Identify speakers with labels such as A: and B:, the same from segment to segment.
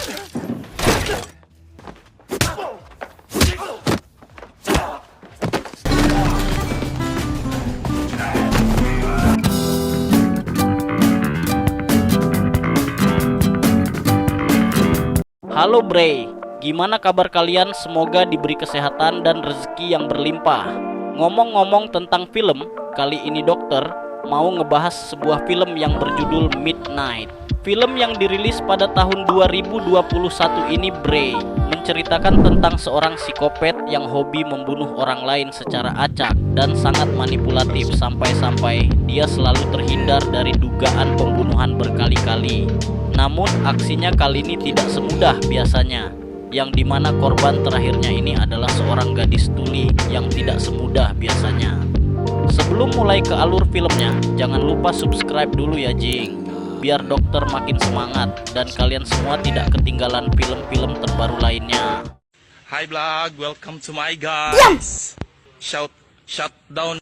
A: Halo Bre, gimana kabar kalian? Semoga diberi kesehatan dan rezeki yang berlimpah. Ngomong-ngomong tentang film, kali ini dokter mau ngebahas sebuah film yang berjudul Midnight. Film yang dirilis pada tahun 2021 ini Bre, menceritakan tentang seorang psikopat yang hobi membunuh orang lain secara acak dan sangat manipulatif sampai-sampai dia selalu terhindar dari dugaan pembunuhan berkali-kali. Namun aksinya kali ini tidak semudah biasanya, yang dimana korban terakhirnya ini adalah seorang gadis tuli yang tidak semudah biasanya. Sebelum mulai ke alur filmnya, jangan lupa subscribe dulu ya Jing, biar dokter makin semangat dan kalian semua tidak ketinggalan film-film terbaru lainnya.
B: Hi vlog, welcome to my guys. Shut down.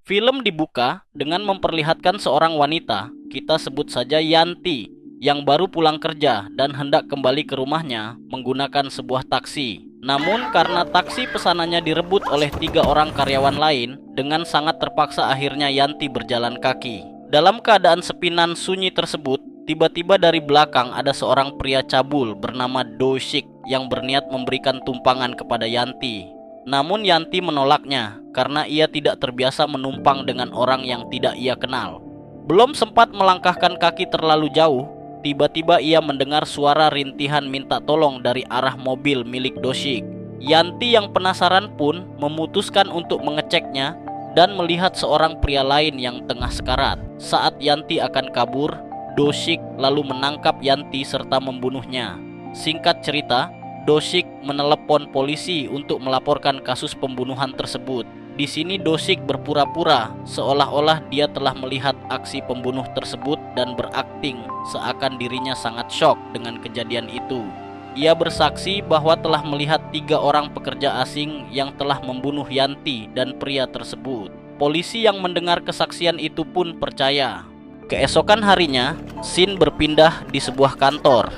A: Film dibuka dengan memperlihatkan seorang wanita, kita sebut saja Yanti, yang baru pulang kerja dan hendak kembali ke rumahnya menggunakan sebuah taksi. Namun karena taksi pesanannya direbut oleh 3 orang karyawan lain, dengan sangat terpaksa akhirnya Yanti berjalan kaki. Dalam keadaan sepinan sunyi tersebut, tiba-tiba dari belakang ada seorang pria cabul bernama Doshik yang berniat memberikan tumpangan kepada Yanti. Namun Yanti menolaknya karena ia tidak terbiasa menumpang dengan orang yang tidak ia kenal. Belum sempat melangkahkan kaki terlalu jauh, tiba-tiba ia mendengar suara rintihan minta tolong dari arah mobil milik Doshik. Yanti yang penasaran pun memutuskan untuk mengeceknya dan melihat seorang pria lain yang tengah sekarat. Saat Yanti akan kabur, Doshik lalu menangkap Yanti serta membunuhnya. Singkat cerita, Doshik menelepon polisi untuk melaporkan kasus pembunuhan tersebut. Di sini Doshik berpura-pura seolah-olah dia telah melihat aksi pembunuh tersebut dan berakting seakan dirinya sangat syok dengan kejadian itu. Ia bersaksi bahwa telah melihat 3 orang pekerja asing yang telah membunuh Yanti dan pria tersebut. Polisi yang mendengar kesaksian itu pun percaya. Keesokan harinya, scene berpindah di sebuah kantor.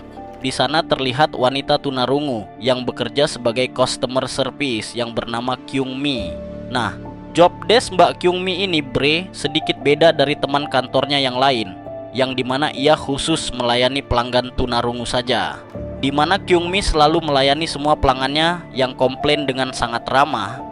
A: Di sana terlihat wanita tunarungu yang bekerja sebagai customer service yang bernama Kyung Mi. Nah, job desk Mbak Kyung Mi ini Bre sedikit beda dari teman kantornya yang lain, yang dimana ia khusus melayani pelanggan tunarungu saja. Dimana Kyung Mi selalu melayani semua pelanggannya yang komplain dengan sangat ramah.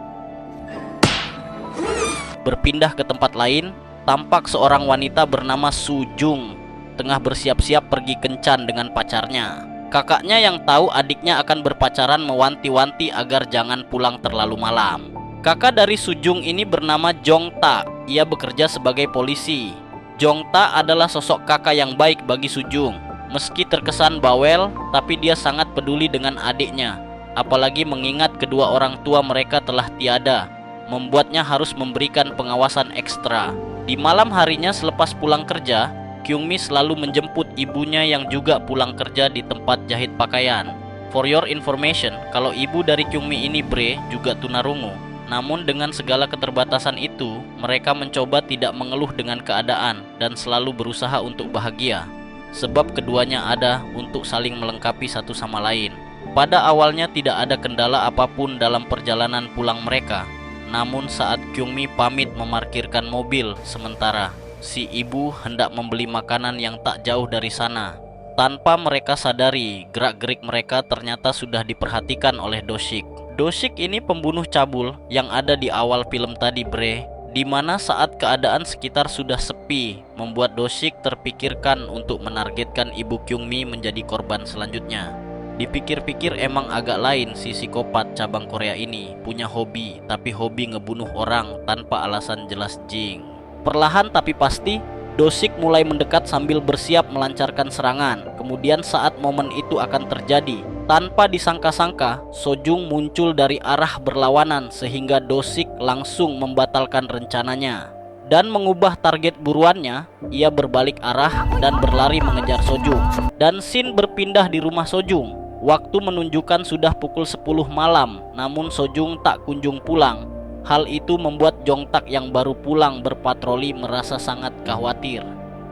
A: Berpindah ke tempat lain, tampak seorang wanita bernama Sujung tengah bersiap-siap pergi kencan dengan pacarnya. Kakaknya yang tahu adiknya akan berpacaran mewanti-wanti agar jangan pulang terlalu malam. Kakak dari Sujung ini bernama Jongta. Ia bekerja sebagai polisi. Jongta adalah sosok kakak yang baik bagi Sujung. Meski terkesan bawel, tapi dia sangat peduli dengan adiknya. Apalagi mengingat kedua orang tua mereka telah tiada, membuatnya harus memberikan pengawasan ekstra. Di malam harinya selepas pulang kerja, Kyung Mi selalu menjemput ibunya yang juga pulang kerja di tempat jahit pakaian. For your information, kalau ibu dari Kyung Mi ini Bre juga tunarungu. Namun dengan segala keterbatasan itu, mereka mencoba tidak mengeluh dengan keadaan dan selalu berusaha untuk bahagia. Sebab keduanya ada untuk saling melengkapi satu sama lain. Pada awalnya tidak ada kendala apapun dalam perjalanan pulang mereka. Namun saat Kyung Mi pamit memarkirkan mobil sementara, si ibu hendak membeli makanan yang tak jauh dari sana. Tanpa mereka sadari, gerak-gerik mereka ternyata sudah diperhatikan oleh Doshik. Doshik ini pembunuh cabul yang ada di awal film tadi Bre, dimana saat keadaan sekitar sudah sepi, membuat Doshik terpikirkan untuk menargetkan ibu Kyung Mi menjadi korban selanjutnya. Dipikir-pikir emang agak lain si psikopat cabang Korea ini, punya hobi, tapi hobi ngebunuh orang tanpa alasan jelas Jing. Perlahan tapi pasti, Doshik mulai mendekat sambil bersiap melancarkan serangan. Kemudian saat momen itu akan terjadi, tanpa disangka-sangka, Sojung muncul dari arah berlawanan sehingga Doshik langsung membatalkan rencananya. Dan mengubah target buruannya, ia berbalik arah dan berlari mengejar Sojung. Dan scene berpindah di rumah Sojung. Waktu menunjukkan sudah pukul 10 malam, namun Sojung tak kunjung pulang. Hal itu membuat Jongtak yang baru pulang berpatroli merasa sangat khawatir.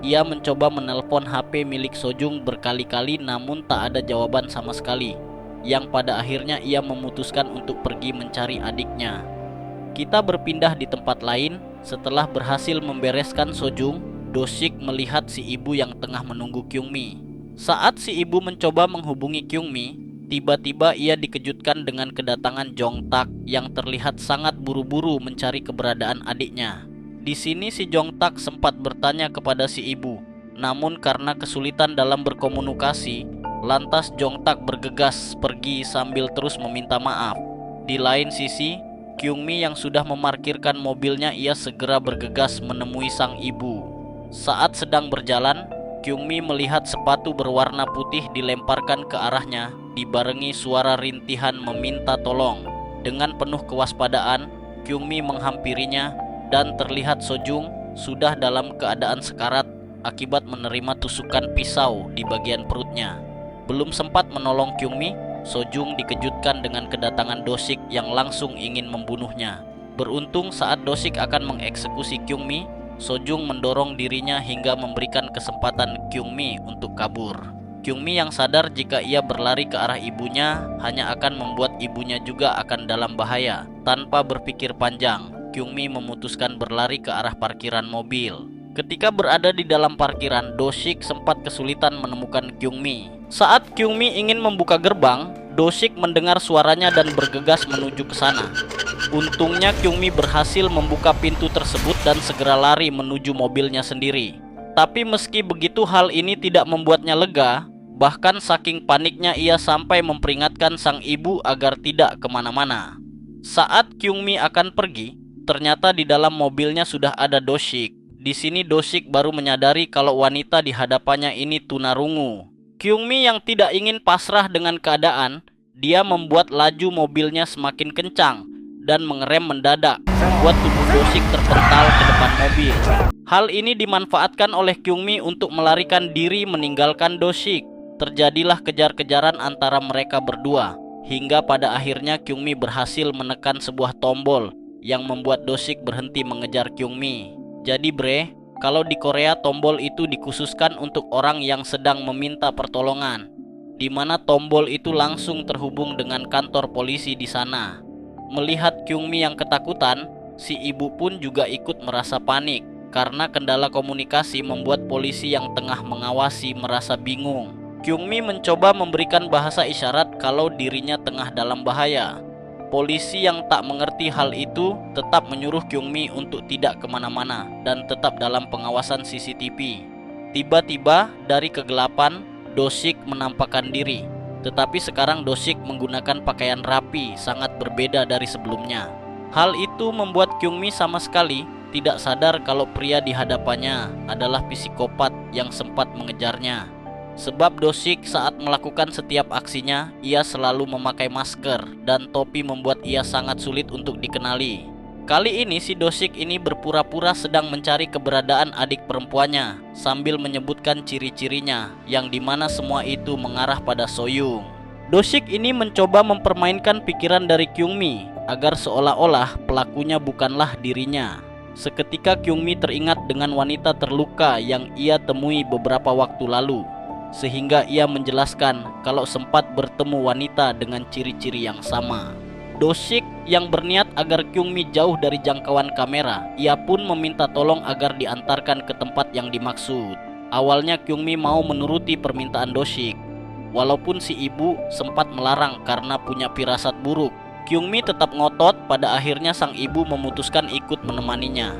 A: Ia mencoba menelpon HP milik Sojung berkali-kali namun tak ada jawaban sama sekali, yang pada akhirnya ia memutuskan untuk pergi mencari adiknya. Kita berpindah di tempat lain. Setelah berhasil membereskan Sojung, Do-sik melihat si ibu yang tengah menunggu Kyung-mi. Saat si ibu mencoba menghubungi Kyung-mi, tiba-tiba ia dikejutkan dengan kedatangan Jong-tak yang terlihat sangat buru-buru mencari keberadaan adiknya. Di sini si Jong-tak sempat bertanya kepada si ibu, namun karena kesulitan dalam berkomunikasi, lantas Jong-tak bergegas pergi sambil terus meminta maaf. Di lain sisi, Kyung-mi yang sudah memarkirkan mobilnya, ia segera bergegas menemui sang ibu. Saat sedang berjalan, Kyung-mi melihat sepatu berwarna putih dilemparkan ke arahnya, dibarengi suara rintihan meminta tolong. Dengan penuh kewaspadaan, Kyung-mi menghampirinya dan terlihat Sojung sudah dalam keadaan sekarat akibat menerima tusukan pisau di bagian perutnya. Belum sempat menolong Kyung-mi, Sojung dikejutkan dengan kedatangan Do-sik yang langsung ingin membunuhnya. Beruntung saat Do-sik akan mengeksekusi Kyung-mi, Sojung mendorong dirinya hingga memberikan kesempatan Kyung-mi untuk kabur. Kyung-mi yang sadar jika ia berlari ke arah ibunya hanya akan membuat ibunya juga akan dalam bahaya. Tanpa berpikir panjang, Kyung-mi memutuskan berlari ke arah parkiran mobil. Ketika berada di dalam parkiran, Do-sik sempat kesulitan menemukan Kyung-mi. Saat Kyung-mi ingin membuka gerbang, Do-sik mendengar suaranya dan bergegas menuju ke sana. Untungnya Kyung-mi berhasil membuka pintu tersebut dan segera lari menuju mobilnya sendiri. Tapi meski begitu hal ini tidak membuatnya lega. Bahkan saking paniknya ia sampai memperingatkan sang ibu agar tidak kemana-mana. Saat Kyung-mi akan pergi, ternyata di dalam mobilnya sudah ada Do-sik. Di sini Do-sik baru menyadari kalau wanita di hadapannya ini tunarungu. Kyung-mi yang tidak ingin pasrah dengan keadaan, dia membuat laju mobilnya semakin kencang dan mengerem mendadak, membuat tubuh Do-sik terpental ke depan mobil. Hal ini dimanfaatkan oleh Kyung-mi untuk melarikan diri meninggalkan Do-sik. Terjadilah kejar-kejaran antara mereka berdua, hingga pada akhirnya Kyung-mi berhasil menekan sebuah tombol yang membuat Do-sik berhenti mengejar Kyung-mi. Jadi bre, kalau di Korea tombol itu dikhususkan untuk orang yang sedang meminta pertolongan, di mana tombol itu langsung terhubung dengan kantor polisi di sana. Melihat Kyung-mi yang ketakutan, si ibu pun juga ikut merasa panik karena kendala komunikasi membuat polisi yang tengah mengawasi merasa bingung. Kyung-mi mencoba memberikan bahasa isyarat kalau dirinya tengah dalam bahaya. Polisi yang tak mengerti hal itu tetap menyuruh Kyung-mi untuk tidak kemana-mana dan tetap dalam pengawasan CCTV. Tiba-tiba dari kegelapan, Do-sik menampakkan diri. Tetapi sekarang Do-sik menggunakan pakaian rapi, sangat berbeda dari sebelumnya. Hal itu membuat Kyung-mi sama sekali tidak sadar kalau pria di hadapannya adalah psikopat yang sempat mengejarnya. Sebab Do-sik saat melakukan setiap aksinya, ia selalu memakai masker dan topi membuat ia sangat sulit untuk dikenali. Kali ini si Do-sik ini berpura-pura sedang mencari keberadaan adik perempuannya sambil menyebutkan ciri-cirinya yang dimana semua itu mengarah pada Soyung. Do-sik ini mencoba mempermainkan pikiran dari Kyung-mi agar seolah-olah pelakunya bukanlah dirinya. Seketika Kyung-mi teringat dengan wanita terluka yang ia temui beberapa waktu lalu, sehingga ia menjelaskan kalau sempat bertemu wanita dengan ciri-ciri yang sama. Do-sik yang berniat agar Kyung-mi jauh dari jangkauan kamera, ia pun meminta tolong agar diantarkan ke tempat yang dimaksud. Awalnya Kyung-mi mau menuruti permintaan Do-sik, walaupun si ibu sempat melarang karena punya firasat buruk. Kyung-mi tetap ngotot, pada akhirnya sang ibu memutuskan ikut menemaninya.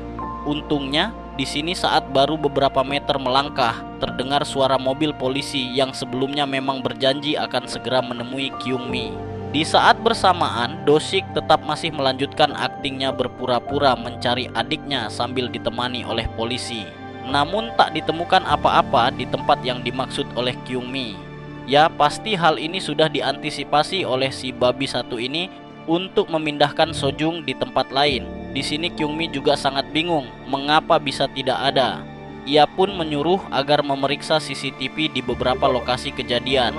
A: Untungnya di sini saat baru beberapa meter melangkah, terdengar suara mobil polisi yang sebelumnya memang berjanji akan segera menemui Kyung-mi. Di saat bersamaan, Do-sik tetap masih melanjutkan aktingnya berpura-pura mencari adiknya sambil ditemani oleh polisi. Namun tak ditemukan apa-apa di tempat yang dimaksud oleh Kyung-mi. Ya pasti hal ini sudah diantisipasi oleh si babi satu ini untuk memindahkan Sojung di tempat lain. Di sini Kyung-mi juga sangat bingung mengapa bisa tidak ada. Ia pun menyuruh agar memeriksa CCTV di beberapa lokasi kejadian.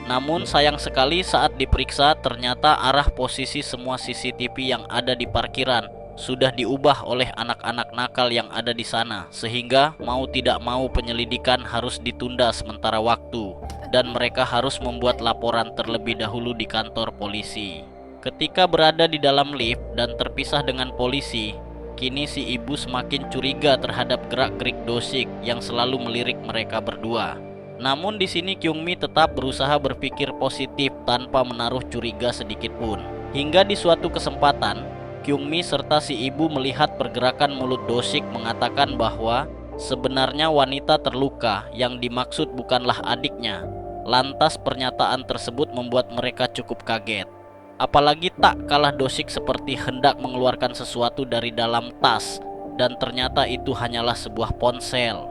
A: Namun sayang sekali saat diperiksa ternyata arah posisi semua CCTV yang ada di parkiran sudah diubah oleh anak-anak nakal yang ada di sana, sehingga mau tidak mau penyelidikan harus ditunda sementara waktu dan mereka harus membuat laporan terlebih dahulu di kantor polisi. Ketika berada di dalam lift dan terpisah dengan polisi, kini si ibu semakin curiga terhadap gerak-gerik Do-sik yang selalu melirik mereka berdua. Namun di sini Kyung-mi tetap berusaha berpikir positif tanpa menaruh curiga sedikit pun. Hingga di suatu kesempatan, Kyung-mi serta si ibu melihat pergerakan mulut Do-sik mengatakan bahwa sebenarnya wanita terluka yang dimaksud bukanlah adiknya. Lantas pernyataan tersebut membuat mereka cukup kaget. Apalagi tak kalah Do-sik seperti hendak mengeluarkan sesuatu dari dalam tas dan ternyata itu hanyalah sebuah ponsel.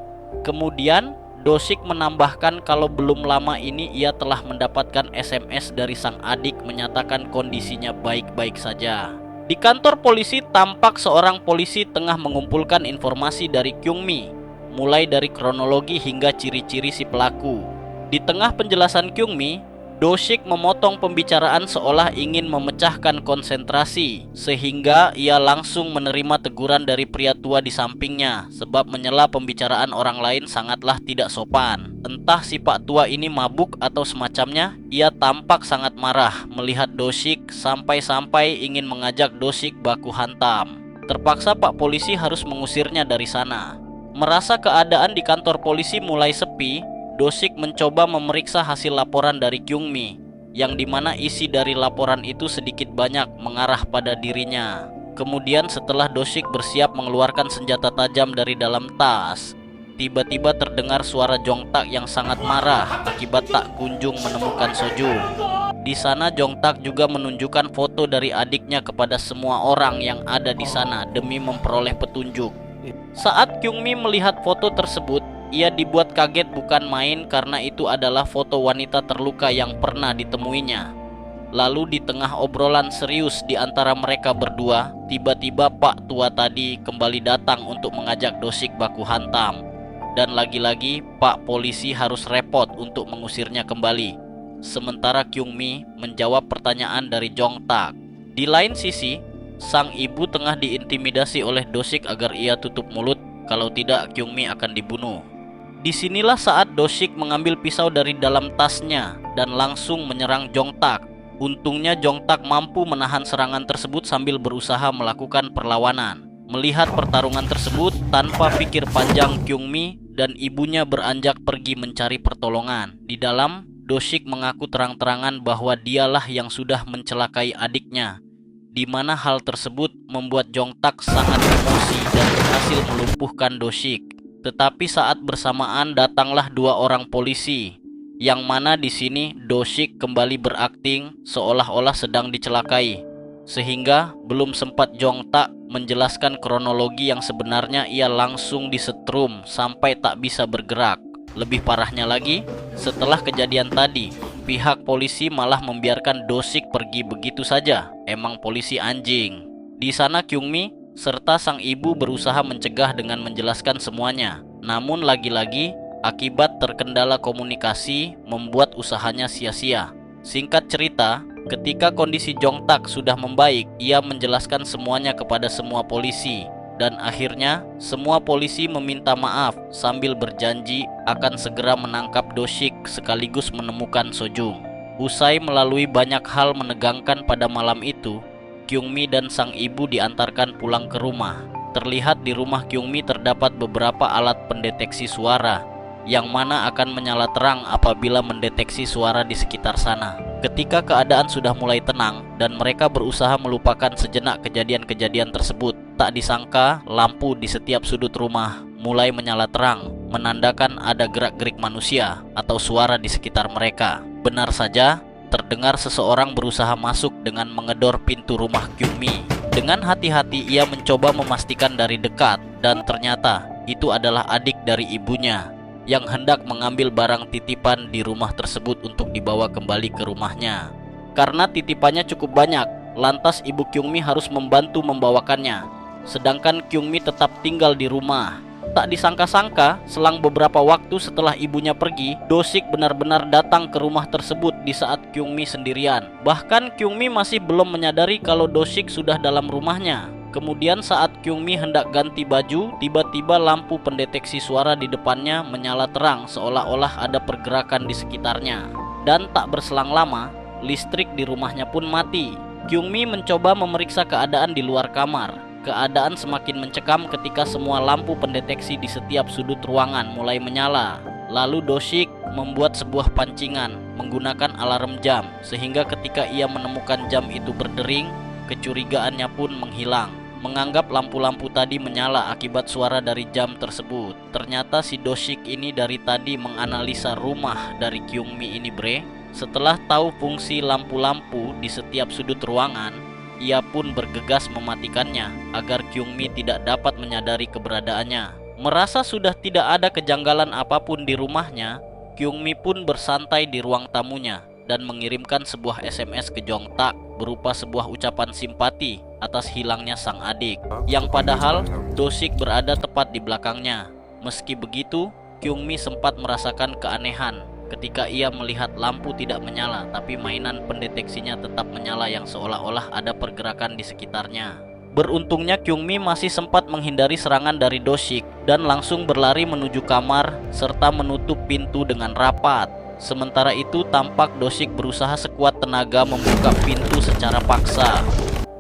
A: Kemudian Do-sik menambahkan kalau belum lama ini ia telah mendapatkan SMS dari sang adik menyatakan kondisinya baik-baik saja. Di kantor polisi tampak seorang polisi tengah mengumpulkan informasi dari Kyung-mi, mulai dari kronologi hingga ciri-ciri si pelaku. Di tengah penjelasan Kyung-mi, Do-sik memotong pembicaraan seolah ingin memecahkan konsentrasi, sehingga ia langsung menerima teguran dari pria tua di sampingnya sebab menyela pembicaraan orang lain sangatlah tidak sopan. Entah si pak tua ini mabuk atau semacamnya, ia tampak sangat marah melihat Do-sik sampai-sampai ingin mengajak Do-sik baku hantam. Terpaksa pak polisi harus mengusirnya dari sana. Merasa keadaan di kantor polisi mulai sepi, Do-sik mencoba memeriksa hasil laporan dari Kyung-mi, yang dimana isi dari laporan itu sedikit banyak mengarah pada dirinya. Kemudian setelah Do-sik bersiap mengeluarkan senjata tajam dari dalam tas, tiba-tiba terdengar suara Jong-tak yang sangat marah akibat tak kunjung menemukan Sojung. Di sana Jong-tak juga menunjukkan foto dari adiknya kepada semua orang yang ada di sana demi memperoleh petunjuk. Saat Kyung-mi melihat foto tersebut, ia dibuat kaget bukan main karena itu adalah foto wanita terluka yang pernah ditemuinya. Lalu di tengah obrolan serius di antara mereka berdua, tiba-tiba pak tua tadi kembali datang untuk mengajak Do-sik baku hantam. Dan lagi-lagi pak polisi harus repot untuk mengusirnya kembali. Sementara Kyung-mi menjawab pertanyaan dari Jong-tak. Di lain sisi, sang ibu tengah diintimidasi oleh Do-sik agar ia tutup mulut, kalau tidak Kyung-mi akan dibunuh. Disinilah saat Do-sik mengambil pisau dari dalam tasnya dan langsung menyerang Jong-tak. Untungnya Jong-tak mampu menahan serangan tersebut sambil berusaha melakukan perlawanan. Melihat pertarungan tersebut, tanpa pikir panjang Kyung-mi dan ibunya beranjak pergi mencari pertolongan. Di dalam, Do-sik mengaku terang-terangan bahwa dialah yang sudah mencelakai adiknya, di mana hal tersebut membuat Jong-tak sangat emosi dan berhasil melumpuhkan Do-sik. Tetapi saat bersamaan datanglah dua orang polisi, yang mana di sini Do-sik kembali berakting seolah-olah sedang dicelakai, sehingga belum sempat Jong-tak menjelaskan kronologi yang sebenarnya ia langsung disetrum sampai tak bisa bergerak. Lebih parahnya lagi, setelah kejadian tadi, pihak polisi malah membiarkan Do-sik pergi begitu saja. Emang polisi anjing. Di sana Kyung-mi serta sang ibu berusaha mencegah dengan menjelaskan semuanya. Namun lagi-lagi akibat terkendala komunikasi membuat usahanya sia-sia. Singkat cerita, ketika kondisi Jong-tak sudah membaik, ia menjelaskan semuanya kepada semua polisi. Dan akhirnya semua polisi meminta maaf sambil berjanji akan segera menangkap Do-sik sekaligus menemukan Sojung. Usai melalui banyak hal menegangkan pada malam itu, Kyung-mi dan sang ibu diantarkan pulang ke rumah. Terlihat di rumah Kyung-mi terdapat beberapa alat pendeteksi suara, yang mana akan menyala terang apabila mendeteksi suara di sekitar sana. Ketika keadaan sudah mulai tenang dan mereka berusaha melupakan sejenak kejadian-kejadian tersebut, tak disangka lampu di setiap sudut rumah mulai menyala terang, menandakan ada gerak-gerik manusia atau suara di sekitar mereka. Benar saja, terdengar seseorang berusaha masuk dengan mengedor pintu rumah Kyung-mi. Dengan hati-hati ia mencoba memastikan dari dekat, dan ternyata itu adalah adik dari ibunya yang hendak mengambil barang titipan di rumah tersebut untuk dibawa kembali ke rumahnya. Karena titipannya cukup banyak, lantas ibu Kyung-mi harus membantu membawakannya, sedangkan Kyung-mi tetap tinggal di rumah. Tak disangka-sangka, selang beberapa waktu setelah ibunya pergi, Do-sik benar-benar datang ke rumah tersebut di saat Kyung-mi sendirian. Bahkan Kyung-mi masih belum menyadari kalau Do-sik sudah dalam rumahnya. Kemudian saat Kyungmi hendak ganti baju, tiba-tiba lampu pendeteksi suara di depannya menyala terang seolah-olah ada pergerakan di sekitarnya. Dan tak berselang lama, listrik di rumahnya pun mati. Kyungmi mencoba memeriksa keadaan di luar kamar. Keadaan semakin mencekam ketika semua lampu pendeteksi di setiap sudut ruangan mulai menyala. Lalu Doshik membuat sebuah pancingan menggunakan alarm jam, sehingga ketika ia menemukan jam itu berdering, kecurigaannya pun menghilang. Menganggap lampu-lampu tadi menyala akibat suara dari jam tersebut. Ternyata si Doshik ini dari tadi menganalisa rumah dari Kyungmi ini, bre. Setelah tahu fungsi lampu-lampu di setiap sudut ruangan, ia pun bergegas mematikannya agar Kyungmi tidak dapat menyadari keberadaannya. Merasa sudah tidak ada kejanggalan apapun di rumahnya, Kyungmi pun bersantai di ruang tamunya dan mengirimkan sebuah SMS ke Jongtak berupa sebuah ucapan simpati atas hilangnya sang adik, yang padahal Doshik berada tepat di belakangnya. Meski begitu, Kyungmi sempat merasakan keanehan ketika ia melihat lampu tidak menyala, tapi mainan pendeteksinya tetap menyala yang seolah-olah ada pergerakan di sekitarnya. Beruntungnya Kyungmi masih sempat menghindari serangan dari Doshik dan langsung berlari menuju kamar serta menutup pintu dengan rapat. Sementara itu tampak Doshik berusaha sekuat tenaga membuka pintu secara paksa.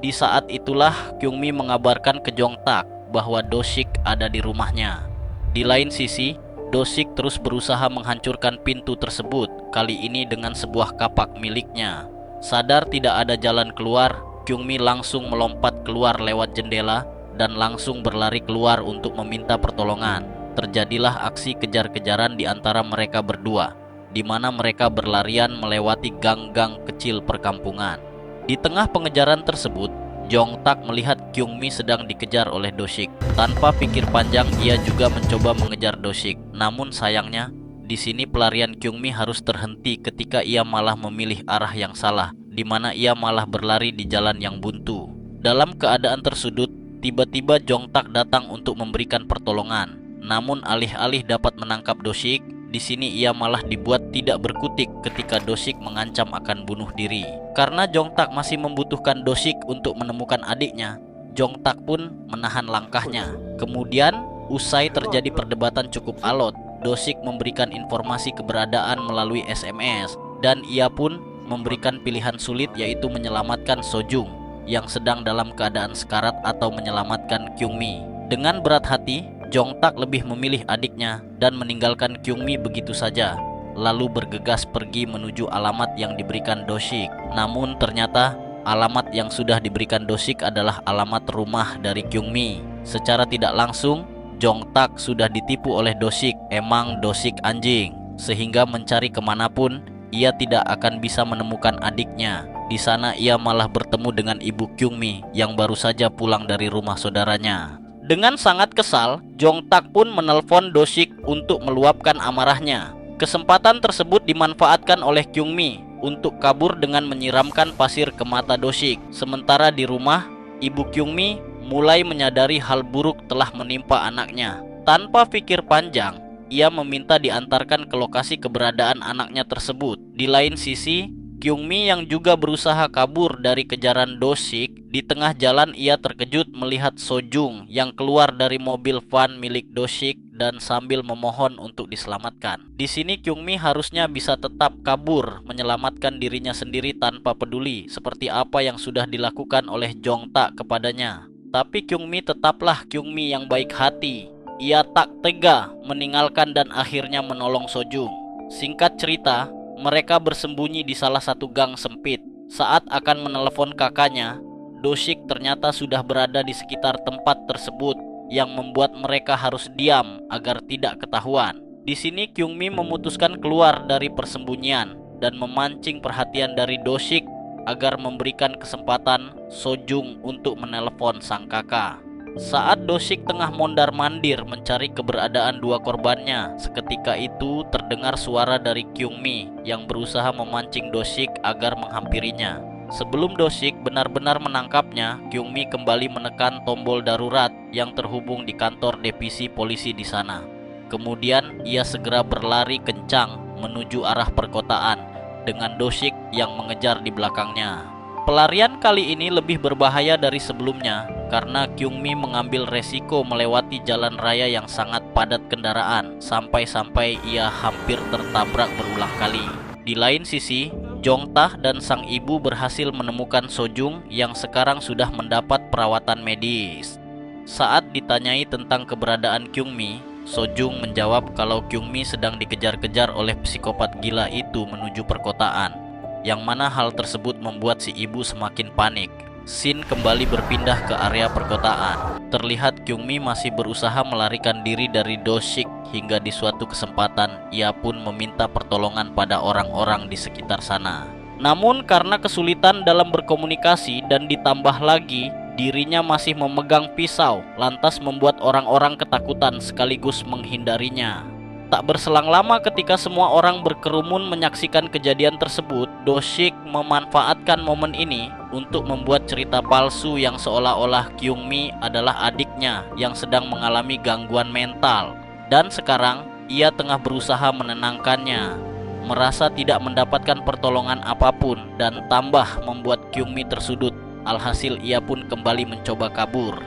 A: Di saat itulah Kyungmi mengabarkan ke Jongtak bahwa Doshik ada di rumahnya. Di lain sisi, Doshik terus berusaha menghancurkan pintu tersebut, kali ini dengan sebuah kapak miliknya. Sadar tidak ada jalan keluar, Kyungmi langsung melompat keluar lewat jendela dan langsung berlari keluar untuk meminta pertolongan. Terjadilah aksi kejar-kejaran di antara mereka berdua, di mana mereka berlarian melewati gang-gang kecil perkampungan. Di tengah pengejaran tersebut, Jongtak melihat Kyungmi sedang dikejar oleh Doshik. Tanpa pikir panjang, ia juga mencoba mengejar Doshik. Namun sayangnya, di sini pelarian Kyungmi harus terhenti ketika ia malah memilih arah yang salah, di mana ia malah berlari di jalan yang buntu. Dalam keadaan tersudut, tiba-tiba Jongtak datang untuk memberikan pertolongan. Namun alih-alih dapat menangkap Doshik, di sini ia malah dibuat tidak berkutik ketika Doshik mengancam akan bunuh diri. Karena Jongtak masih membutuhkan Doshik untuk menemukan adiknya, Jongtak pun menahan langkahnya. Kemudian, usai terjadi perdebatan cukup alot, Doshik memberikan informasi keberadaan melalui SMS, dan ia pun memberikan pilihan sulit, yaitu menyelamatkan Sojung yang sedang dalam keadaan sekarat atau menyelamatkan Kyungmi. Dengan berat hati, Jongtak lebih memilih adiknya dan meninggalkan Kyungmi begitu saja, lalu bergegas pergi menuju alamat yang diberikan Doshik. Namun ternyata alamat yang sudah diberikan Doshik adalah alamat rumah dari Kyungmi. Secara tidak langsung, Jongtak sudah ditipu oleh Doshik. Emang Doshik anjing, sehingga mencari kemanapun ia tidak akan bisa menemukan adiknya. Di sana ia malah bertemu dengan ibu Kyungmi yang baru saja pulang dari rumah saudaranya. Dengan sangat kesal, Jongtak pun menelpon Doshik untuk meluapkan amarahnya. Kesempatan tersebut dimanfaatkan oleh Kyungmi untuk kabur dengan menyiramkan pasir ke mata Doshik. Sementara di rumah, ibu Kyungmi mulai menyadari hal buruk telah menimpa anaknya. Tanpa pikir panjang, ia meminta diantarkan ke lokasi keberadaan anaknya tersebut. Di lain sisi, Kyungmi yang juga berusaha kabur dari kejaran Doshik, di tengah jalan ia terkejut melihat Sojung yang keluar dari mobil van milik Doshik dan sambil memohon untuk diselamatkan. Di sini Kyungmi harusnya bisa tetap kabur, menyelamatkan dirinya sendiri tanpa peduli seperti apa yang sudah dilakukan oleh Jongtak kepadanya. Tapi Kyungmi tetaplah Kyungmi yang baik hati. Ia tak tega meninggalkan dan akhirnya menolong Sojung. Singkat cerita, mereka bersembunyi di salah satu gang sempit. Saat akan menelepon kakaknya, Doshik ternyata sudah berada di sekitar tempat tersebut, yang membuat mereka harus diam agar tidak ketahuan. Di sini Kyungmi memutuskan keluar dari persembunyian dan memancing perhatian dari Doshik agar memberikan kesempatan Sojung untuk menelepon sang kakak. Saat Doshik tengah mondar-mandir mencari keberadaan dua korbannya, seketika itu terdengar suara dari Kyungmi yang berusaha memancing Doshik agar menghampirinya. Sebelum Doshik benar-benar menangkapnya, Kyungmi kembali menekan tombol darurat yang terhubung di kantor divisi polisi di sana. Kemudian ia segera berlari kencang menuju arah perkotaan dengan Doshik yang mengejar di belakangnya. Pelarian kali ini lebih berbahaya dari sebelumnya karena Kyungmi mengambil resiko melewati jalan raya yang sangat padat kendaraan sampai-sampai ia hampir tertabrak berulang kali. Di lain sisi, Jongtah dan sang ibu berhasil menemukan Sojung yang sekarang sudah mendapat perawatan medis. Saat ditanyai tentang keberadaan Kyungmi, Sojung menjawab kalau Kyungmi sedang dikejar-kejar oleh psikopat gila itu menuju perkotaan, yang mana hal tersebut membuat si ibu semakin panik. Scene kembali berpindah ke area perkotaan. Terlihat Kyungmi masih berusaha melarikan diri dari Do-sik hingga di suatu kesempatan ia pun meminta pertolongan pada orang-orang di sekitar sana. Namun karena kesulitan dalam berkomunikasi dan ditambah lagi dirinya masih memegang pisau, lantas membuat orang-orang ketakutan sekaligus menghindarinya. Tak berselang lama ketika semua orang berkerumun menyaksikan kejadian tersebut, Do-sik memanfaatkan momen ini untuk membuat cerita palsu yang seolah-olah Kyungmi adalah adiknya yang sedang mengalami gangguan mental. Dan sekarang ia tengah berusaha menenangkannya. Merasa tidak mendapatkan pertolongan apapun dan tambah membuat Kyungmi tersudut. Alhasil ia pun kembali mencoba kabur,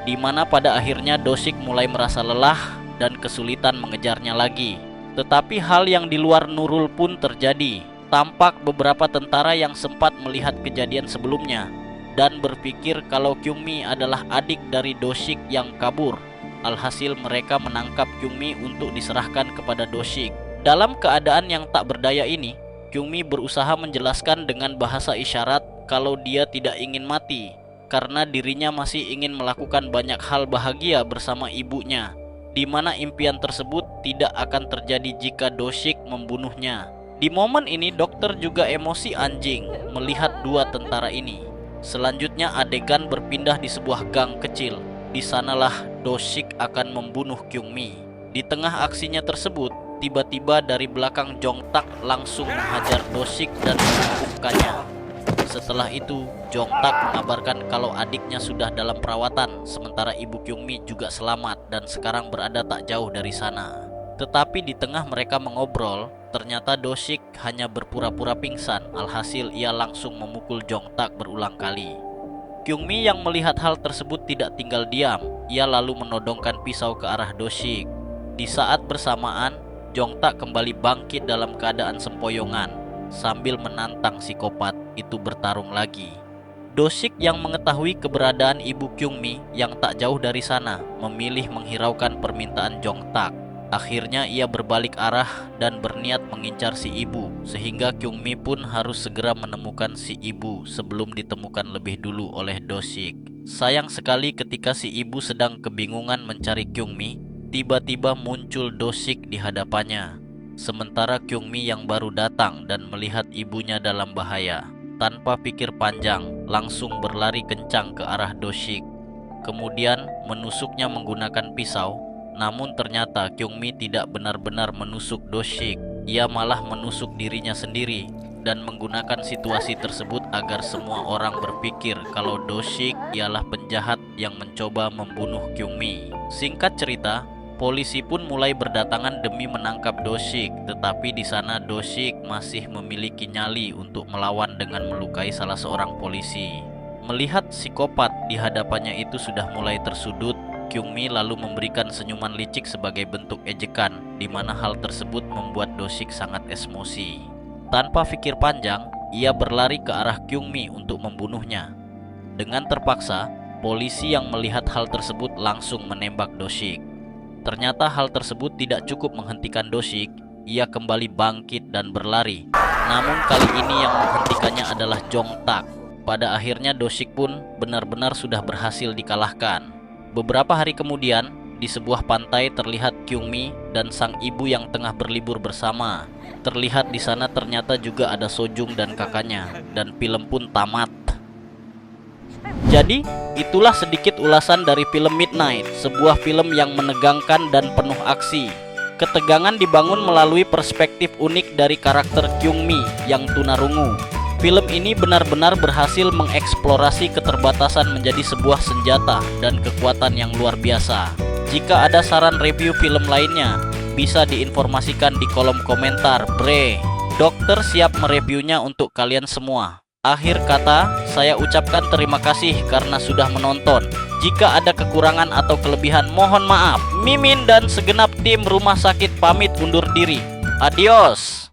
A: di mana pada akhirnya Do-sik mulai merasa lelah dan kesulitan mengejarnya lagi. Tetapi hal yang di luar Nurul pun terjadi. Tampak beberapa tentara yang sempat melihat kejadian sebelumnya dan berpikir kalau Kyungmi adalah adik dari Do-sik yang kabur. Alhasil mereka menangkap Kyungmi untuk diserahkan kepada Do-sik. Dalam keadaan yang tak berdaya ini, Kyungmi berusaha menjelaskan dengan bahasa isyarat kalau dia tidak ingin mati karena dirinya masih ingin melakukan banyak hal bahagia bersama ibunya, di mana impian tersebut tidak akan terjadi jika Do-sik membunuhnya. Di momen ini dokter juga emosi anjing melihat dua tentara ini. Selanjutnya adegan berpindah di sebuah gang kecil. Di sanalah Do-sik akan membunuh Kyungmi. Di tengah aksinya tersebut, tiba-tiba dari belakang Jongtak langsung menghajar Do-sik dan menumpukannya. Setelah itu, Jongtak mengabarkan kalau adiknya sudah dalam perawatan, sementara ibu Kyungmi juga selamat dan sekarang berada tak jauh dari sana. Tetapi di tengah mereka mengobrol, ternyata Do-sik hanya berpura-pura pingsan. Alhasil ia langsung memukul Jongtak berulang kali. Kyungmi yang melihat hal tersebut tidak tinggal diam. Ia lalu menodongkan pisau ke arah Do-sik. Di saat bersamaan, Jongtak kembali bangkit dalam keadaan sempoyongan sambil menantang psikopat itu bertarung lagi. Do-sik yang mengetahui keberadaan ibu Kyungmi yang tak jauh dari sana memilih menghiraukan permintaan Jongtak. Akhirnya ia berbalik arah dan berniat mengincar si ibu, sehingga Kyungmi pun harus segera menemukan si ibu sebelum ditemukan lebih dulu oleh Do-sik. Sayang sekali ketika si ibu sedang kebingungan mencari Kyungmi, tiba-tiba muncul Do-sik di hadapannya. Sementara Kyungmi yang baru datang dan melihat ibunya dalam bahaya, tanpa pikir panjang langsung berlari kencang ke arah Do-sik. Kemudian menusuknya menggunakan pisau. Namun ternyata Kyungmi tidak benar-benar menusuk Do-sik. Ia malah menusuk dirinya sendiri dan menggunakan situasi tersebut agar semua orang berpikir kalau Do-sik ialah penjahat yang mencoba membunuh Kyungmi. Singkat cerita, polisi pun mulai berdatangan demi menangkap Do-sik, tetapi di sana Do-sik masih memiliki nyali untuk melawan dengan melukai salah seorang polisi. Melihat psikopat di hadapannya itu sudah mulai tersudut, Kyungmi lalu memberikan senyuman licik sebagai bentuk ejekan, di mana hal tersebut membuat Do-sik sangat emosi. Tanpa pikir panjang, ia berlari ke arah Kyungmi untuk membunuhnya. Dengan terpaksa, polisi yang melihat hal tersebut langsung menembak Do-sik. Ternyata hal tersebut tidak cukup menghentikan Do-sik. Ia kembali bangkit dan berlari. Namun kali ini yang menghentikannya adalah Jongtak. Pada akhirnya Do-sik pun benar-benar sudah berhasil dikalahkan. Beberapa hari kemudian, di sebuah pantai terlihat Kyungmi dan sang ibu yang tengah berlibur bersama. Terlihat di sana ternyata juga ada Sojung dan kakaknya, dan film pun tamat. Jadi, itulah sedikit ulasan dari film Midnight, sebuah film yang menegangkan dan penuh aksi. Ketegangan dibangun melalui perspektif unik dari karakter Kyungmi yang tunarungu. Film ini benar-benar berhasil mengeksplorasi keterbatasan menjadi sebuah senjata dan kekuatan yang luar biasa. Jika ada saran review film lainnya, bisa diinformasikan di kolom komentar, bre. Dokter siap mereviewnya untuk kalian semua. Akhir kata, saya ucapkan terima kasih karena sudah menonton. Jika ada kekurangan atau kelebihan mohon maaf. Mimin dan segenap tim rumah sakit pamit undur diri. Adios.